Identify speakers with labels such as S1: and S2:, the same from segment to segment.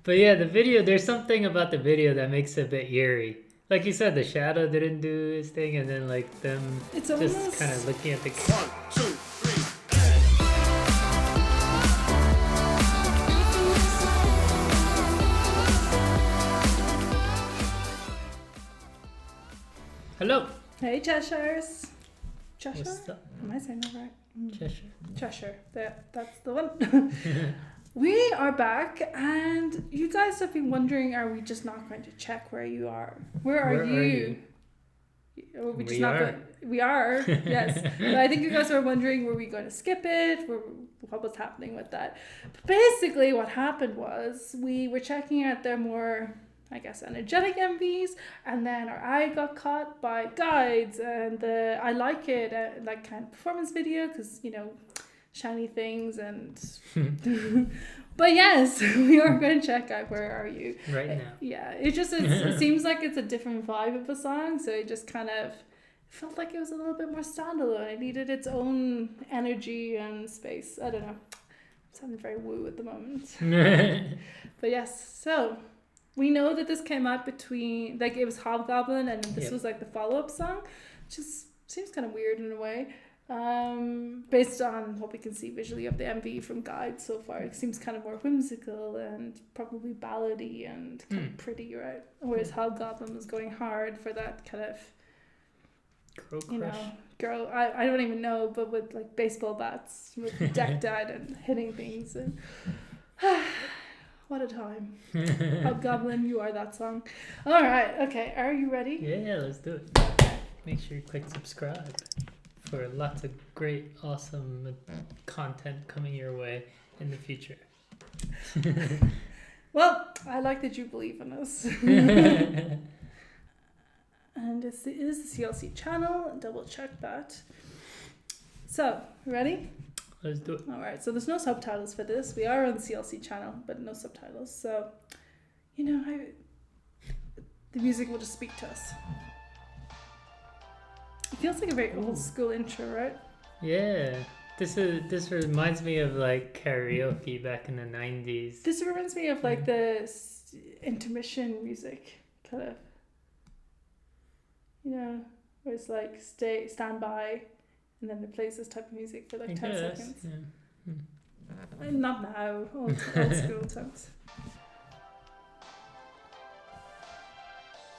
S1: But yeah, the video, there's something about the video that makes it a bit eerie. Like you said, the shadow didn't do his thing, and then like them
S2: It's
S1: just
S2: almost
S1: kind of looking at the.
S3: 1, 2, 3.
S1: Hello.
S2: Hey Cheshires. Cheshire?
S1: What's up?
S2: Am I saying that right?
S1: Cheshire.
S2: Cheshire. That's the one. We are back, and you guys have been wondering, are we just not going to check where you are? Where are you? Or we just
S1: We
S2: not
S1: are.
S2: We are, yes. But I think you guys are wondering, were we going to skip it? What was happening with that? But basically, what happened was we were checking out their more, I guess, energetic MVs, and then our eye got caught by guides and the I like it like kind of performance video, because shiny things and but yes, we are going to check out Where Are You
S1: Right now.
S2: yeah, it seems like it's a different vibe of a song, so it just kind of felt like it was a little bit more standalone. It needed its own energy and space. I don't know, I'm sounding very woo at the moment. But yes, so we know that this came out between, like, it was Hobgoblin and this was like the follow-up song, which just seems kind of weird in a way. Based on what we can see visually of the MV from Guide so far, it seems kind of more whimsical and probably ballady and kind of pretty, right? Whereas Hobgoblin was going hard for that kind of,
S1: Girl crush.
S2: girl, I don't even know, but with like baseball bats, with decked out and hitting things. And what a time. Hobgoblin, you are that song. All right, okay, are you ready?
S1: Yeah, let's do it. Make sure you click subscribe for lots of great, awesome content coming your way in the future.
S2: Well, I like that you believe in us. And it is the CLC channel. Double check that. So, ready?
S1: Let's do it.
S2: All right. So there's no subtitles for this. We are on the CLC channel, but no subtitles. So, the music will just speak to us. It feels like a very old school intro, right?
S1: Yeah. This reminds me of like karaoke back in the 90s.
S2: This reminds me of like the intermission music, kind of. Where it's like stand by, and then it plays this type of music for like 10 seconds.
S1: Yeah.
S2: Not now, old school times.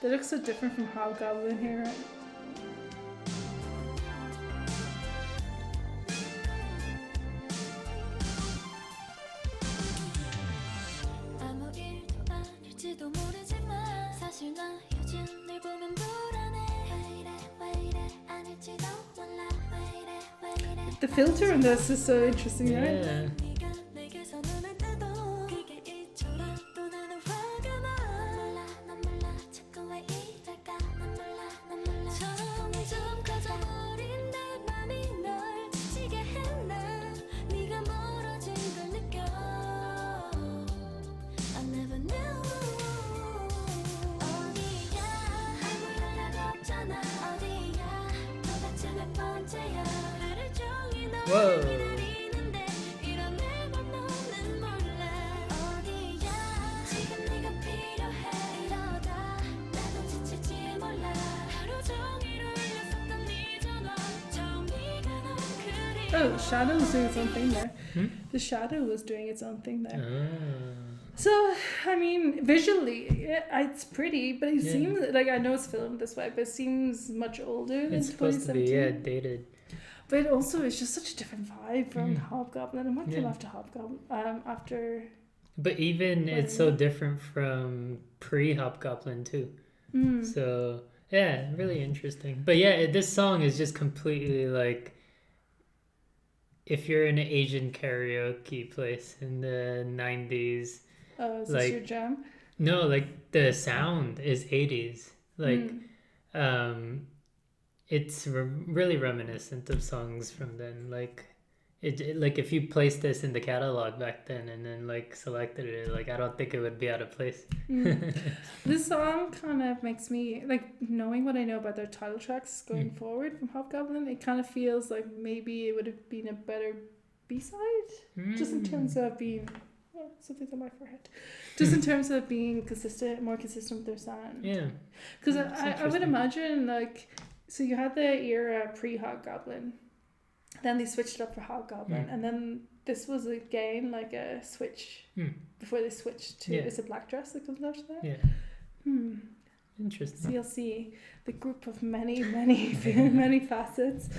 S2: They look so different from Hobgoblin here, right? The filter in this is so interesting, right?
S1: Yeah. Whoa.
S2: Oh, Shadow was doing its own thing there. The Shadow was doing its own thing there.
S1: Oh.
S2: So, I mean, visually, it's pretty, but it seems like, I know it's filmed this way, but it seems much older than
S1: It's supposed to be
S2: 2017.
S1: dated.
S2: But it also is just such a different vibe from Hobgoblin. And what came after Hobgoblin?
S1: But even it's so different from pre-Hobgoblin too. So yeah, really interesting. But yeah, this song is just completely like, if you're in an Asian karaoke place in the 90s.
S2: Oh, is
S1: like,
S2: this your jam?
S1: No, like the sound is 80s. Like, it's really reminiscent of songs from then. Like, it like if you placed this in the catalog back then and then like selected it, like I don't think it would be out of place.
S2: This song kind of makes me, like, knowing what I know about their title tracks going forward from Hobgoblin, it kind of feels like maybe it would have been a better B-side, just in terms of being something's on my forehead. Just in terms of being more consistent with their sound.
S1: Yeah.
S2: Because I would imagine, like, so you had the era pre-Hobgoblin, then they switched it up for Hobgoblin, and then this was again like a switch before they switched to, is it Black Dress that comes after that?
S1: Yeah. Interesting.
S2: CLC, the group of many, many facets.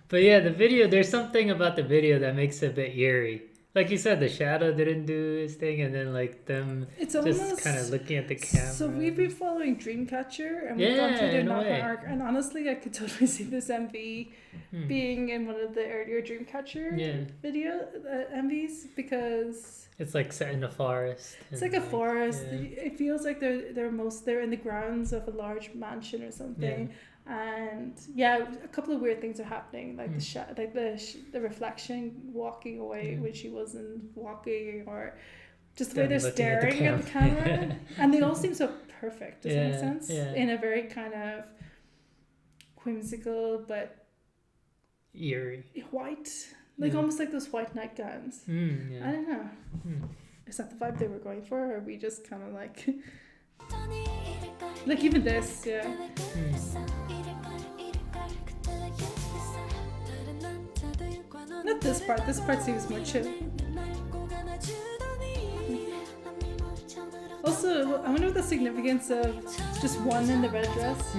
S1: But yeah, the video, there's something about the video that makes it a bit eerie. Like you said, the shadow didn't do his thing, and then like them just kind of looking at the camera.
S2: So we've been following Dreamcatcher, and we've gone through their Knocker arc, and honestly, I could totally see this MV being in one of the earlier Dreamcatcher video MVs, because
S1: it's like set in a forest.
S2: It's like a forest. It feels like they're in the grounds of a large mansion or something. And a couple of weird things are happening, like the reflection walking away when she wasn't walking, or just the way they're staring at the camera. And they all seem so perfect. Does that make sense? Yeah. In a very kind of whimsical but
S1: eerie
S2: white, like almost like those white nightgowns. I don't know. Is that the vibe they were going for, or are we just kind of like like even this? Not this part. This part seems more chill. Also, I wonder what the significance of just one in the red dress.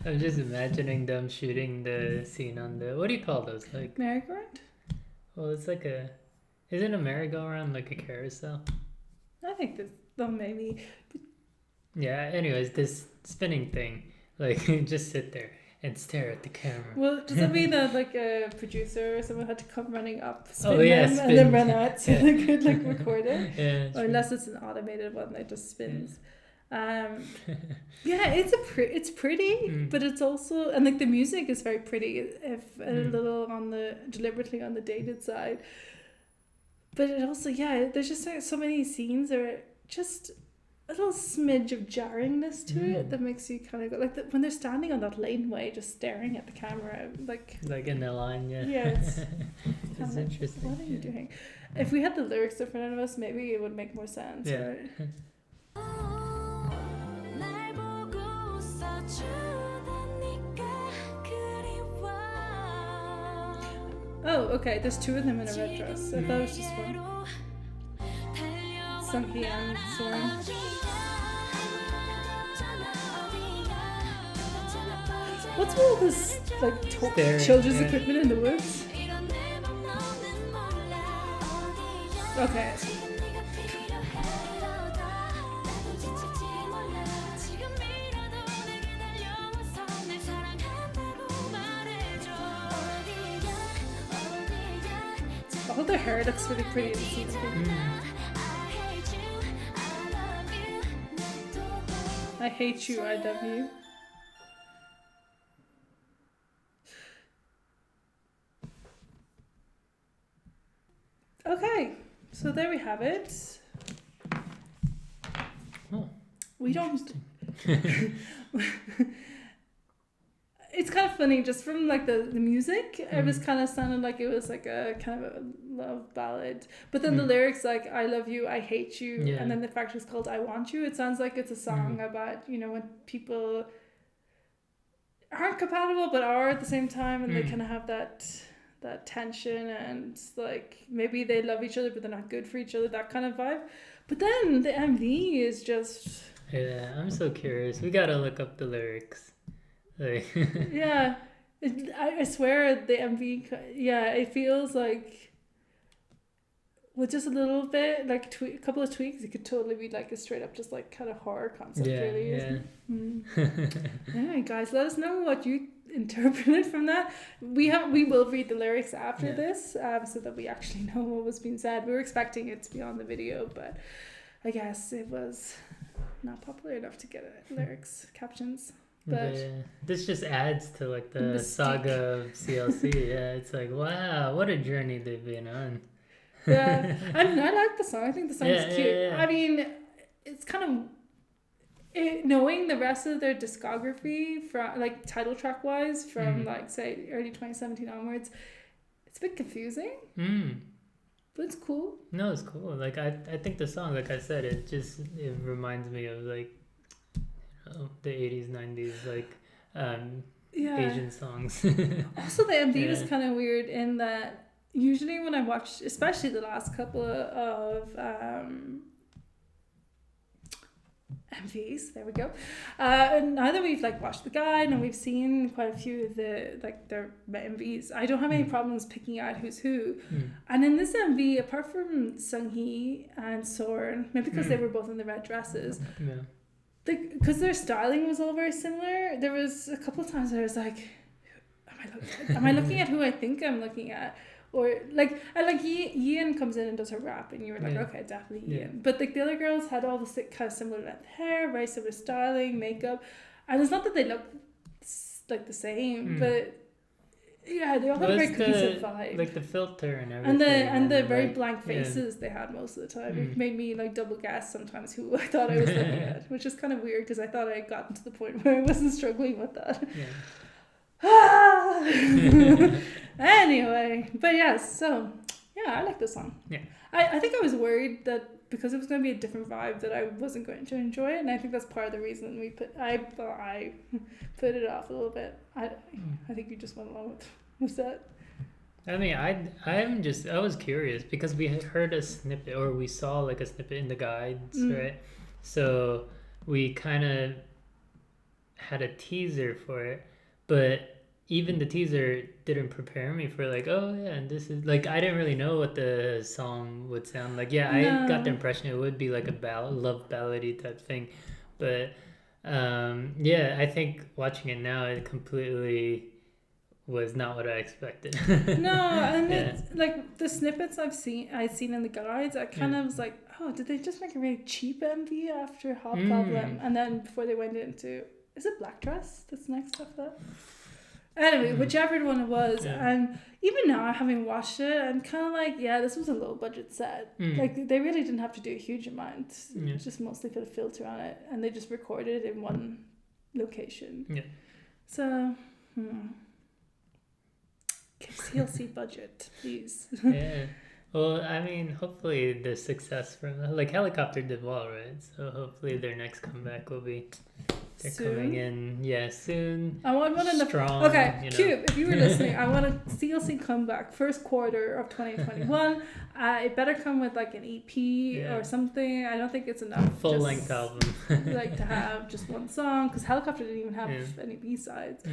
S1: I'm just imagining them shooting the scene on the, what do you call those? Like
S2: merry-go-round?
S1: Well, it's like isn't a merry-go-round like a carousel?
S2: I think maybe.
S1: Yeah, anyways, this spinning thing, like just sit there and stare at the camera.
S2: Well, does that mean that like a producer or someone had to come running up, spin them, and then run out so they could like record it? Or unless it's an automated one that just spins. It's pretty, but it's also, and like the music is very pretty, if a little deliberately on the dated side. But it also, there's just like so many scenes are just a little smidge of jarringness to it that makes you kind of go like when they're standing on that laneway just staring at the camera, like
S1: in the line.
S2: It's
S1: interesting.
S2: What are you doing? If we had the lyrics in front of us, maybe it would make more sense, right? Oh, okay, there's two of them in a red dress. I thought it was just one. Sunky and Soren. What's all this, like, children's equipment in the woods? Okay. All their hair looks really pretty in the scene. I hate you, I love you. Okay, so there we have it.
S1: Oh,
S2: we don't. it's kind of funny just from like the music. It was kind of sounded like it was like a kind of a love ballad, but then the lyrics like I love you, I hate you, and then the fact it's called I want you, it sounds like it's a song about, you know, when people aren't compatible but are at the same time, and they kind of have that tension, and like maybe they love each other but they're not good for each other, that kind of vibe. But then the MV is just
S1: I'm so curious. We gotta look up the lyrics. Like
S2: yeah, I swear the MV, it feels like with just a little bit like a couple of tweaks, it could totally be like a straight up just like kind of horror concept, really, isn't it? Anyway, guys, let us know what you interpreted from that. We will read the lyrics after this, so that we actually know what was being said. We were expecting it to be on the video, but I guess it was not popular enough to get lyrics captions. But
S1: this just adds to like the saga of CLC. It's like, wow, what a journey they've been on.
S2: I mean, I like the song. I think the song is cute. I mean, it's kind of knowing the rest of their discography from like title track wise from like say early 2017 onwards, it's a bit confusing. But it's cool.
S1: No, it's cool. Like I think the song, like I said, it reminds me of like the 80s, 90s, like Asian songs.
S2: Also, the MV was kind of weird in that usually when I watch, especially the last couple of MVs, there we go. Now that we've like watched the guide and we've seen quite a few of the like their MVs, I don't have any problems picking out who's who. And in this MV, apart from Sung-hee and Soren, maybe because they were both in the red dresses, because their styling was all very similar, there was a couple of times where I was like, am I looking at who I think I'm looking at? Or like, and like Ian comes in and does her rap, and you were like, okay, definitely Ian. But like the other girls had all the kind of similar length hair, very similar styling, makeup, and it's not that they look like the same, but yeah, they all have a very cohesive vibe.
S1: Like the filter and everything,
S2: and the very blank faces they had most of the time. It made me like double guess sometimes who I thought I was looking at, which is kind of weird because I thought I had gotten to the point where I wasn't struggling with that. Anyway, but yes, so yeah, I like this song. I think I was worried that because it was going to be a different vibe that I wasn't going to enjoy it, and I think that's part of the reason I put it off a little bit. I think you just went along with that.
S1: I mean, I was curious because we had heard a snippet, or we saw like a snippet in the guides, right? So we kind of had a teaser for it, but even the teaser didn't prepare me for like, oh yeah, and this is like, I didn't really know what the song would sound like. I got the impression it would be like a love ballady type thing, but I think watching it now, it completely was not what I expected.
S2: It's like the snippets I'd seen in the guides, I kind of was like, oh, did they just make a really cheap MV after Hobgoblin? And then before they went into, is it Black Dress that's next after that? Anyway, whichever one it was, and even now having watched it, I'm kind of like, this was a low budget set. Like they really didn't have to do a huge amount, just mostly put a filter on it, and they just recorded it in one location. So, give CLC budget, please.
S1: Well, I mean, hopefully the success from like Helicopter did well, right? So hopefully their next comeback will be. They're soon? Coming in, soon.
S2: I want
S1: strong.
S2: Okay, Cube, if you were listening, I want a CLC comeback first quarter of 2021. It better come with like an EP or something. I don't think it's enough.
S1: Full length album.
S2: Like to have just one song, because Helicopter didn't even have any B-sides.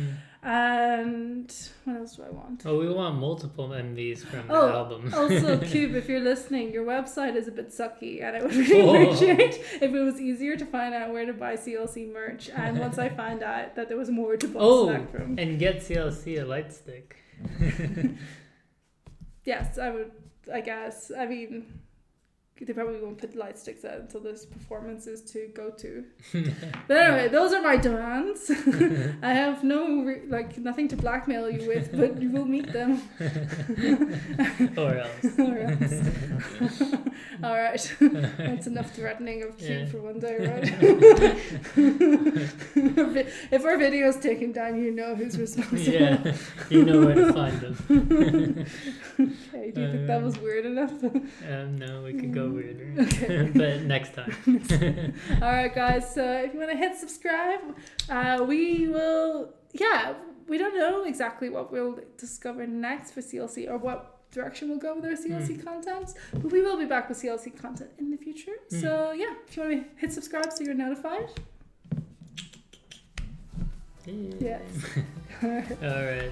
S2: And what else do I want?
S1: Oh, we want multiple MVs from the album.
S2: Also, Cube, if you're listening, your website is a bit sucky, and I would really appreciate if it was easier to find out where to buy CLC merch. And once I found out that there was more to bounce back from.
S1: And get CLC a light stick.
S2: Yes, I would, I guess. I mean, they probably won't put light sticks out until this performance is to go to. But anyway, those are my demands. I have nothing to blackmail you with, but you will meet them.
S1: Or else.
S2: All right. That's enough threatening of Q for one day, right? If our video's taken down, you know who's responsible.
S1: Yeah, you know where to find them.
S2: Okay, do you think that was weird enough?
S1: No, we could go weirder.
S2: Okay.
S1: But next time.
S2: Alright guys, so if you want to hit subscribe, we will, we don't know exactly what we'll discover next for CLC or what direction we'll go with our CLC content, but we will be back with CLC content in the future. So yeah, if you want to hit subscribe so you're notified.
S1: Yes. Alright.